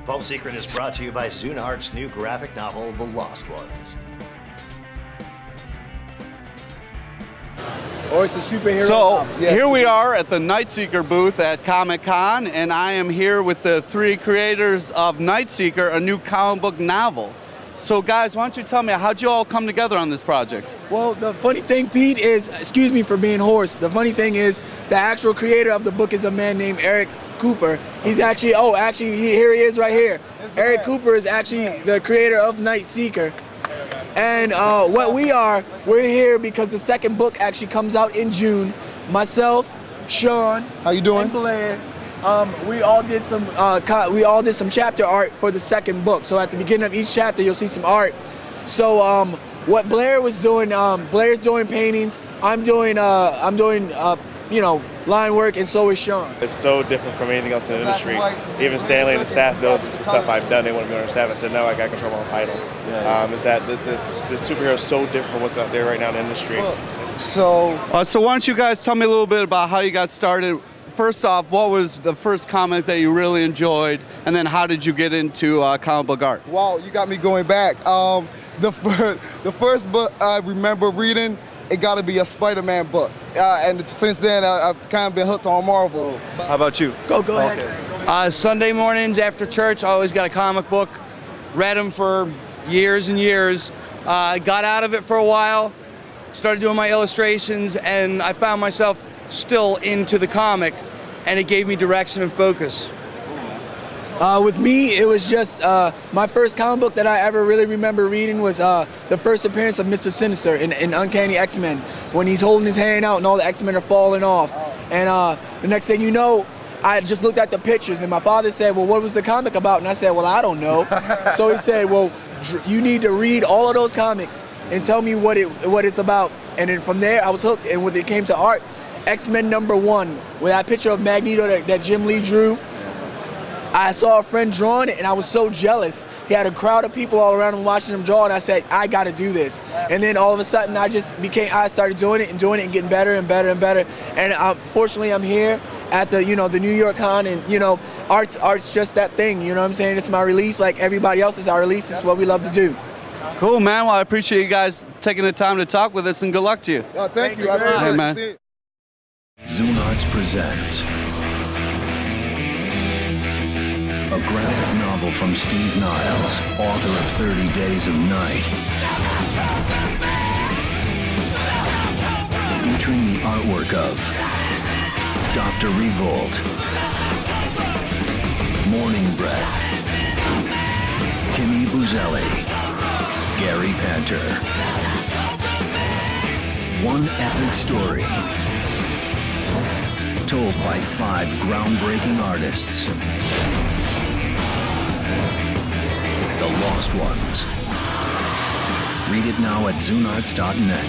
Pulp Secret is brought to you by Zune Art's new graphic novel, The Lost Ones. Or it's a superhero. So Yes. here we are at the Nightseeker booth at Comic-Con, and I am here with the three creators of Nightseeker, a new comic book novel. So guys, why don't you tell me, how'd you all come together on this project? Well, the funny thing, Pete, is, excuse me for being hoarse, the funny thing is the actual creator of the book is a man named Eric Cooper. He's actually, here he is right here. Eric Cooper is actually the creator of Nightseeker. And we're here because the second book actually comes out in June. Myself, Sean, how you doing? And Blair, we all did some chapter art for the second book. So at the beginning of each chapter, you'll see some art. So what Blair was doing, Blair's doing paintings. I'm doing line work, and so is Sean. It's so different from anything else in the industry. Even Stanley and the staff knows the stuff I've done. They want me on the staff. I said, no, I got to control my own title. Is that the superhero is so different from what's out there right now in the industry. So why don't you guys tell me a little bit about how you got started? First off, what was the first comic that you really enjoyed, and then how did you get into comic book art? Wow, you got me going back. The first book I remember reading, it got to be a Spider-Man book. And since then, I've kind of been hooked on Marvel. How about you? Go ahead. Sunday mornings after church, I always got a comic book. Read them for years and years. Got out of it for a while, started doing my illustrations, and I found myself still into the comic, and it gave me direction and focus. With me, it was just my first comic book that I ever really remember reading was the first appearance of Mr. Sinister in Uncanny X-Men, when he's holding his hand out and all the X-Men are falling off. And the next thing you know, I just looked at the pictures, and my father said, well, what was the comic about? And I said, well, I don't know. So he said, well, you need to read all of those comics and tell me what it's about. And then from there, I was hooked. And when it came to art, X-Men #1, with that picture of Magneto that Jim Lee drew, I saw a friend drawing it, and I was so jealous. He had a crowd of people all around him watching him draw, and I said, I got to do this. And then all of a sudden, I started doing it and getting better and better and better. And fortunately, I'm here at the New York Con, and art's just that thing. You know what I'm saying? It's my release, like everybody else is our release. It's what we love to do. Cool, man. Well, I appreciate you guys taking the time to talk with us, and good luck to you. Thank you. I appreciate it, man. Zune Arts presents a graphic novel from Steve Niles, author of 30 Days of Night. Featuring the artwork of Dr. Revolt, Morning Breath, Kimmy Buzelli, Gary Panter. One epic story told by 5 groundbreaking artists. The Lost Ones. Read it now at zunearts.net.